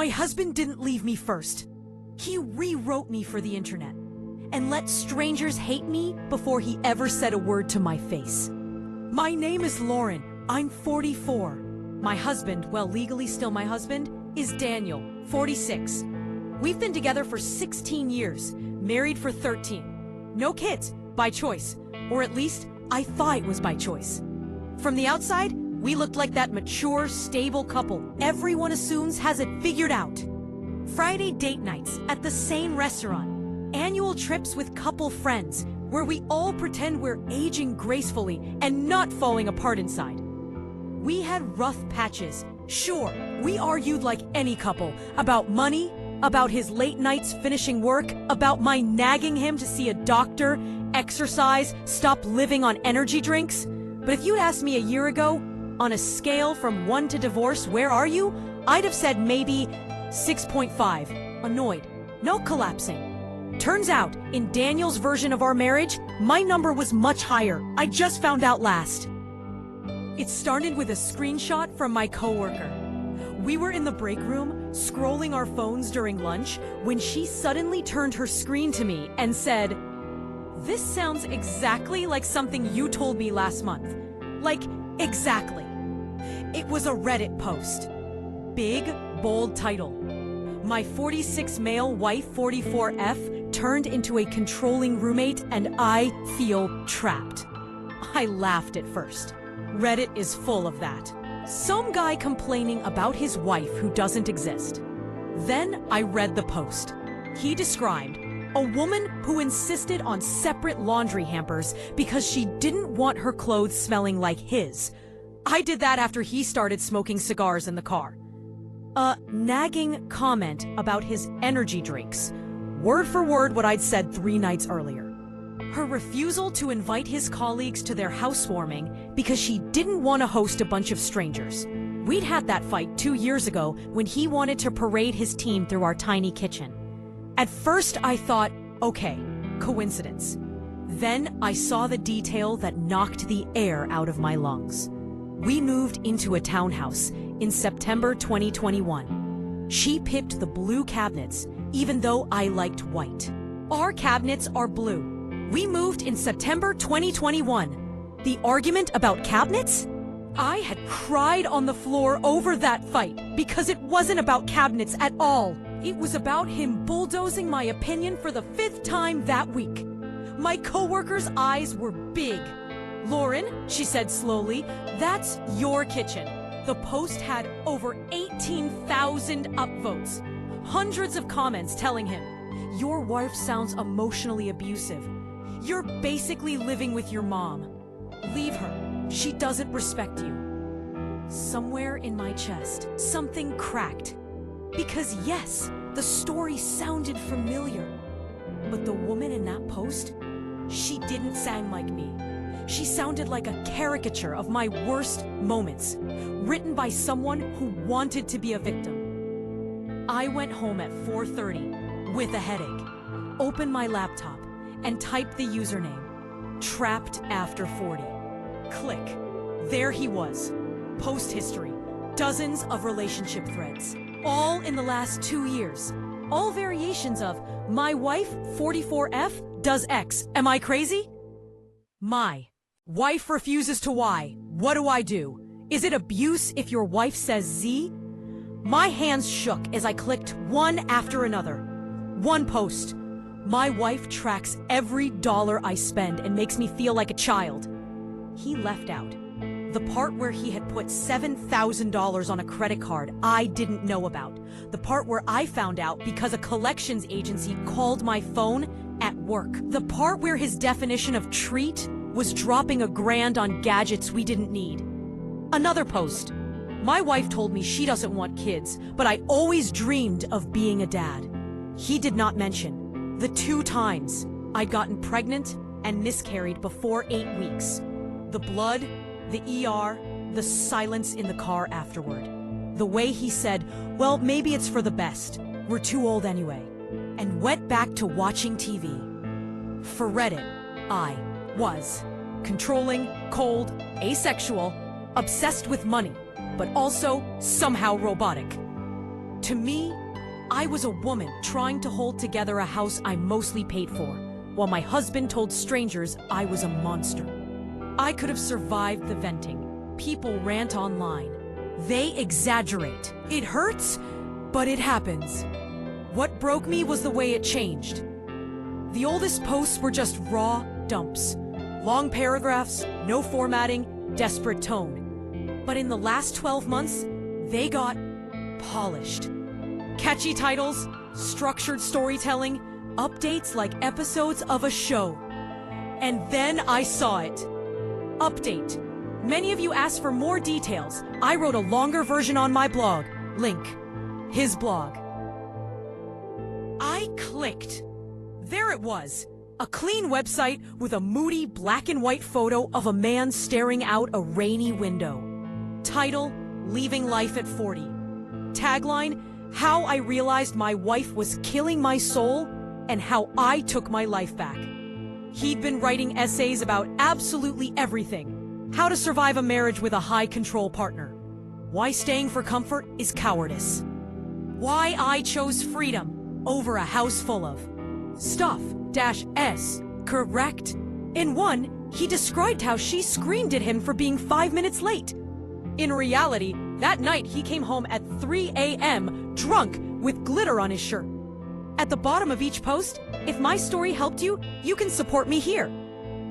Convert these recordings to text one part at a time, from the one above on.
My husband didn't leave me first. He rewrote me for the internet and let strangers hate me before he ever said a word to my face. My name is Lauren. I'm 44. My husband, well, legally still my husband, is Daniel, 46. We've been together for 16 years, married for 13. No kids, by choice, or at least I thought it was by choice. From the outside, we looked like that mature, stable couple everyone assumes has it figured out. Friday date nights at the same restaurant, annual trips with couple friends, where we all pretend we're aging gracefully and not falling apart inside. We had rough patches. Sure, we argued like any couple about money, about his late nights finishing work, about my nagging him to see a doctor, exercise, stop living on energy drinks. But if you'd asked me a year ago, on a scale from 1 to divorce, where are you? I'd have said maybe 6.5. Annoyed. No collapsing. Turns out, in Daniel's version of our marriage, my number was much higher. I just found out last. It started with a screenshot from my coworker. We were in the break room, scrolling our phones during lunch, when she suddenly turned her screen to me and said, "This sounds exactly like something you told me last month." Like, exactly. It was a Reddit post. Big, bold title. My 46 male wife 44F turned into a controlling roommate and I feel trapped. I laughed at first. Reddit is full of that. Some guy complaining about his wife who doesn't exist. Then I read the post. He described a woman who insisted on separate laundry hampers because she didn't want her clothes smelling like his. I did that after he started smoking cigars in the car. A nagging comment about his energy drinks. Word for word what I'd said 3 nights earlier. Her refusal to invite his colleagues to their housewarming because she didn't want to host a bunch of strangers. We'd had that fight 2 years ago when he wanted to parade his team through our tiny kitchen. At first I thought, okay, coincidence. Then I saw the detail that knocked the air out of my lungs. We moved into a townhouse in September 2021. She picked the blue cabinets, even though I liked white. Our cabinets are blue. We moved in September 2021. The argument about cabinets? I had cried on the floor over that fight because it wasn't about cabinets at all. It was about him bulldozing my opinion for the 5th time that week. My coworker's eyes were big. "Lauren," she said slowly, "that's your kitchen." The post had over 18,000 upvotes. Hundreds of comments telling him, "Your wife sounds emotionally abusive. You're basically living with your mom. Leave her. She doesn't respect you." Somewhere in my chest, something cracked. Because yes, the story sounded familiar. But the woman in that post, she didn't sound like me. She sounded like a caricature of my worst moments, written by someone who wanted to be a victim. I went home at 4:30 with a headache, opened my laptop, and typed the username, Trapped After 40. Click. There he was. Post history. Dozens of relationship threads. All in the last 2 years. All variations of, "My wife, 44F, does X. Am I crazy?" My wife refuses to Y. What do I do? Is it abuse if your wife says Z? My hands shook as I clicked one after another. One post. "My wife tracks every dollar I spend and makes me feel like a child." He left out the part where he had put $7,000 on a credit card I didn't know about. The part where I found out because a collections agency called my phone at work. The part where his definition of treat was dropping $1,000 on gadgets we didn't need. Another post. "My wife told me she doesn't want kids, but I always dreamed of being a dad." He did not mention the 2 times I'd gotten pregnant and miscarried before 8 weeks. The blood, the ER, the silence in the car afterward. The way he said, "Well, maybe it's for the best. We're too old anyway." And went back to watching TV. For Reddit, I was controlling, cold, asexual, obsessed with money, but also somehow robotic. To me, I was a woman trying to hold together a house I mostly paid for, while my husband told strangers I was a monster. I could have survived the venting. People rant online. They exaggerate. It hurts, but it happens. What broke me was the way it changed. The oldest posts were just raw dumps. Long paragraphs, no formatting, desperate tone. But in the last 12 months, they got polished. Catchy titles, structured storytelling, updates like episodes of a show. And then I saw it. Update. Many of you asked for more details. I wrote a longer version on my blog. Link. His blog. I clicked. There it was. A clean website with a moody black and white photo of a man staring out a rainy window. Title, Leaving Life at 40. Tagline, How I Realized My Wife Was Killing My Soul and How I Took My Life Back. He'd been writing essays about absolutely everything. How to survive a marriage with a high control partner. Why staying for comfort is cowardice. Why I chose freedom over a house full of stuff-s, correct? In one, he described how she screamed at him for being 5 minutes late. In reality, that night he came home at 3 a.m. drunk with glitter on his shirt. At the bottom of each post, if my story helped you, you can support me here.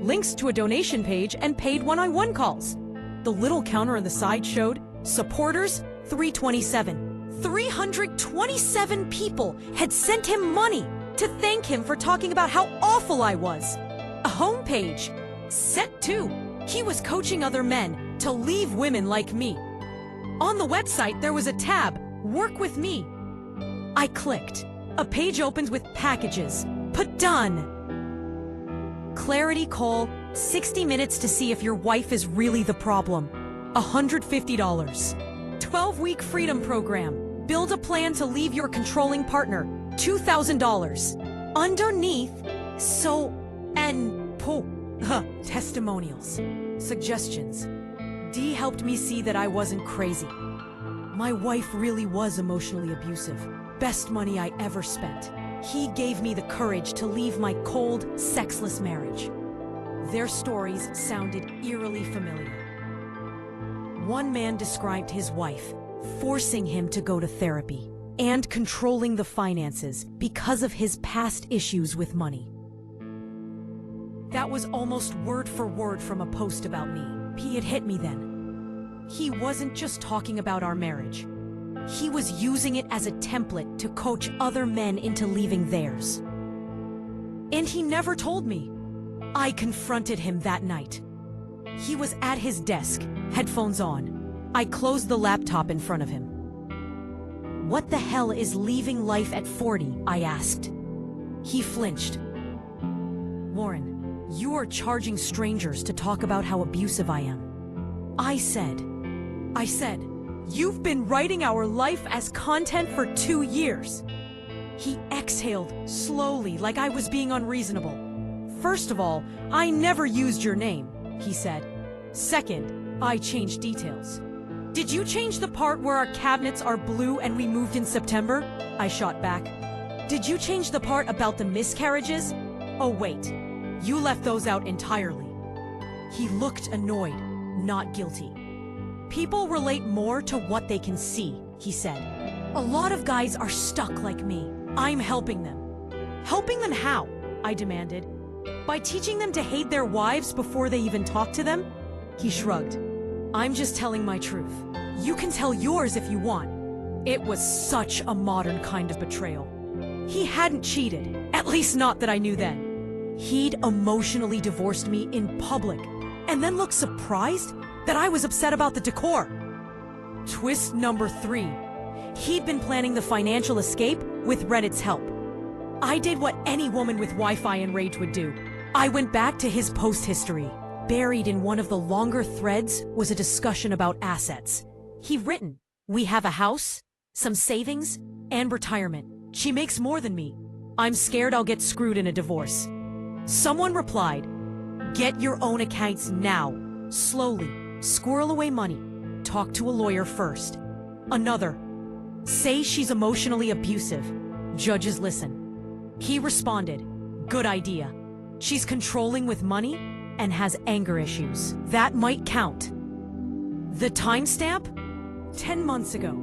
Links to a donation page and paid one-on-one calls. The little counter on the side showed supporters 327. 327 people had sent him money to thank him for talking about how awful I was. A homepage. Set 2. He was coaching other men to leave women like me. On the website, there was a tab, Work with Me. I clicked. A page opens with packages. Put done. Clarity call, 60 minutes to see if your wife is really the problem. $150. 12-week freedom program. Build a plan to leave your controlling partner. $2,000. Underneath, testimonials. Suggestions. D helped me see that I wasn't crazy. My wife really was emotionally abusive. Best money I ever spent. He gave me the courage to leave my cold, sexless marriage. Their stories sounded eerily familiar. One man described his wife forcing him to go to therapy and controlling the finances because of his past issues with money. That was almost word for word from a post about me. It hit me then. He wasn't just talking about our marriage. He was using it as a template to coach other men into leaving theirs. And he never told me. I confronted him that night. He was at his desk, headphones on. I closed the laptop in front of him. What the hell is leaving life at 40? I asked. He flinched. Lauren, you are charging strangers to talk about how abusive I am. I said, you've been writing our life as content for 2 years. He exhaled slowly, like I was being unreasonable. First of all, I never used your name, he said. Second, I changed details. Did you change the part where our cabinets are blue and we moved in September? I shot back. Did you change the part about the miscarriages? Oh wait, you left those out entirely. He looked annoyed, not guilty. People relate more to what they can see, he said. A lot of guys are stuck like me. I'm helping them. Helping them how? I demanded. By teaching them to hate their wives before they even talk to them? He shrugged. I'm just telling my truth. You can tell yours if you want. It was such a modern kind of betrayal. He hadn't cheated, at least not that I knew then. He'd emotionally divorced me in public, and then looked surprised that I was upset about the decor. Twist number 3. He'd been planning the financial escape with Reddit's help. I did what any woman with Wi-Fi and rage would do. I went back to his post history. Buried in one of the longer threads was a discussion about assets. He'd written, we have a house, some savings, and retirement. She makes more than me. I'm scared I'll get screwed in a divorce. Someone replied, get your own accounts now. Slowly, squirrel away money. Talk to a lawyer first. Another, Say she's emotionally abusive. Judges listen. He responded, good idea. She's controlling with money and has anger issues. That might count. The timestamp? 10 months ago.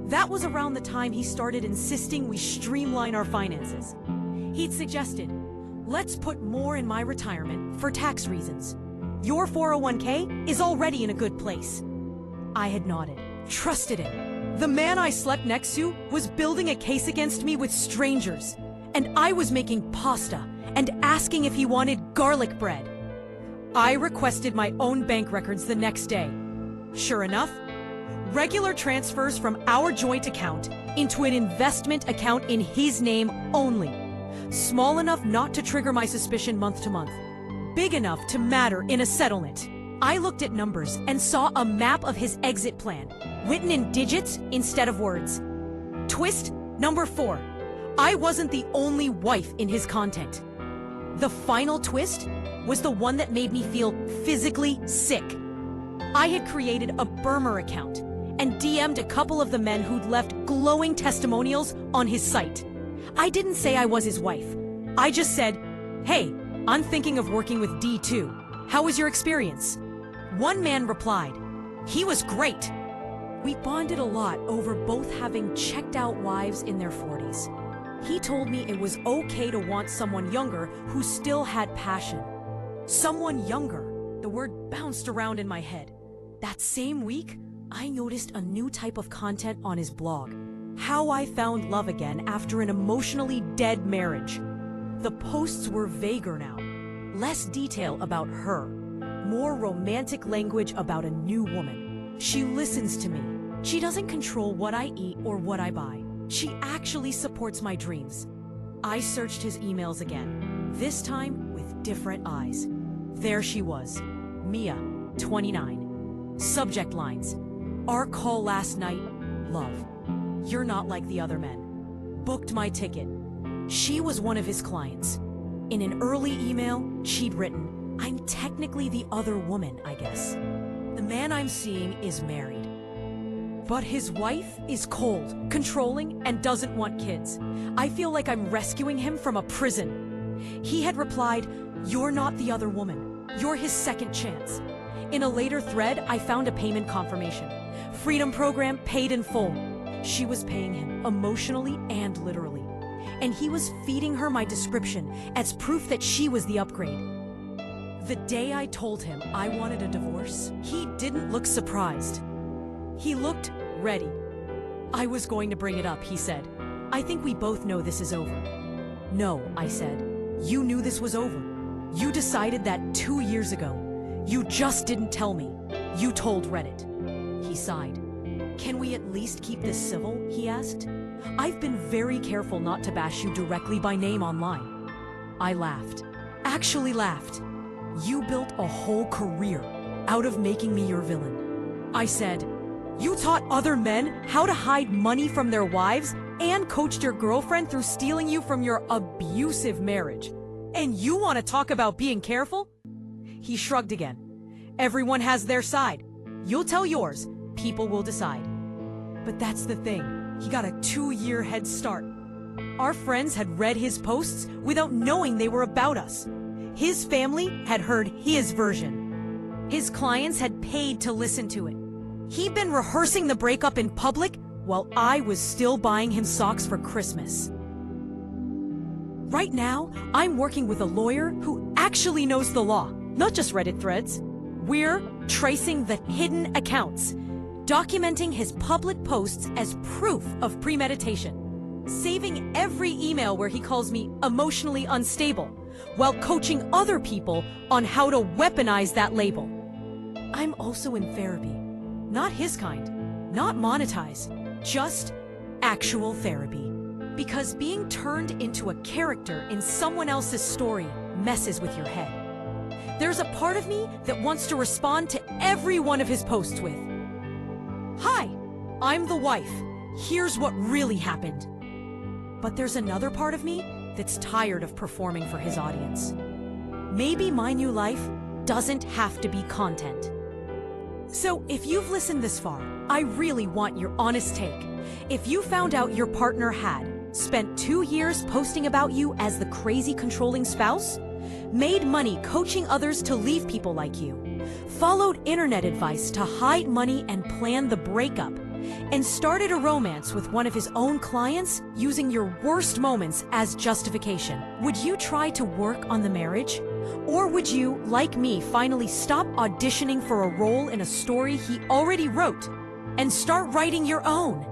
That was around the time he started insisting we streamline our finances. He'd suggested, let's put more in my retirement for tax reasons. Your 401k is already in a good place. I had nodded, trusted him. The man I slept next to was building a case against me with strangers, and I was making pasta and asking if he wanted garlic bread. I requested my own bank records the next day. Sure enough, regular transfers from our joint account into an investment account in his name only. Small enough not to trigger my suspicion month to month. Big enough to matter in a settlement. I looked at numbers and saw a map of his exit plan, written in digits instead of words. Twist number 4. I wasn't the only wife in his content. The final twist was the one that made me feel physically sick. I had created a Burmer account and DM'd a couple of the men who'd left glowing testimonials on his site. I didn't say I was his wife. I just said, hey, I'm thinking of working with D too. How was your experience? One man replied, he was great. We bonded a lot over both having checked out wives in their 40s. He told me it was okay to want someone younger who still had passion. Someone younger. The word bounced around in my head. That same week, I noticed a new type of content on his blog. How I found love again after an emotionally dead marriage. The posts were vaguer now. Less detail about her. More romantic language about a new woman. She listens to me. She doesn't control what I eat or what I buy. She actually supports my dreams. I searched his emails again, this time with different eyes. There she was, Mia, 29. Subject lines, our call last night, love. You're not like the other men. Booked my ticket. She was one of his clients. In an early email, she'd written, I'm technically the other woman, I guess. The man I'm seeing is married. But his wife is cold, controlling, and doesn't want kids. I feel like I'm rescuing him from a prison. He had replied, you're not the other woman. You're his second chance. In a later thread, I found a payment confirmation. Freedom program paid in full. She was paying him emotionally and literally. And he was feeding her my description as proof that she was the upgrade. The day I told him I wanted a divorce, he didn't look surprised. He looked ready. I was going to bring it up, he said. I think we both know this is over. No, I said. You knew this was over. You decided that 2 years ago. You just didn't tell me. You told Reddit. He sighed. Can we at least keep this civil? He asked. I've been very careful not to bash you directly by name online. I laughed. Actually laughed. You built a whole career out of making me your villain. I said, you taught other men how to hide money from their wives and coached your girlfriend through stealing you from your abusive marriage. And you want to talk about being careful? He shrugged again. Everyone has their side. You'll tell yours. People will decide. But that's the thing. He got a 2-year head start. Our friends had read his posts without knowing they were about us. His family had heard his version. His clients had paid to listen to it. He'd been rehearsing the breakup in public while I was still buying him socks for Christmas. Right now, I'm working with a lawyer who actually knows the law, not just Reddit threads. We're tracing the hidden accounts, documenting his public posts as proof of premeditation, saving every email where he calls me emotionally unstable, while coaching other people on how to weaponize that label. I'm also in therapy. Not his kind, not monetized, just actual therapy. Because being turned into a character in someone else's story messes with your head. There's a part of me that wants to respond to every one of his posts with, hi, I'm the wife. Here's what really happened. But there's another part of me that's tired of performing for his audience. Maybe my new life doesn't have to be content. So if you've listened this far, I really want your honest take. If you found out your partner had spent 2 years posting about you as the crazy controlling spouse, made money coaching others to leave people like you, followed internet advice to hide money and plan the breakup, and started a romance with one of his own clients using your worst moments as justification, would you try to work on the marriage? Or would you, like me, finally stop auditioning for a role in a story he already wrote and start writing your own?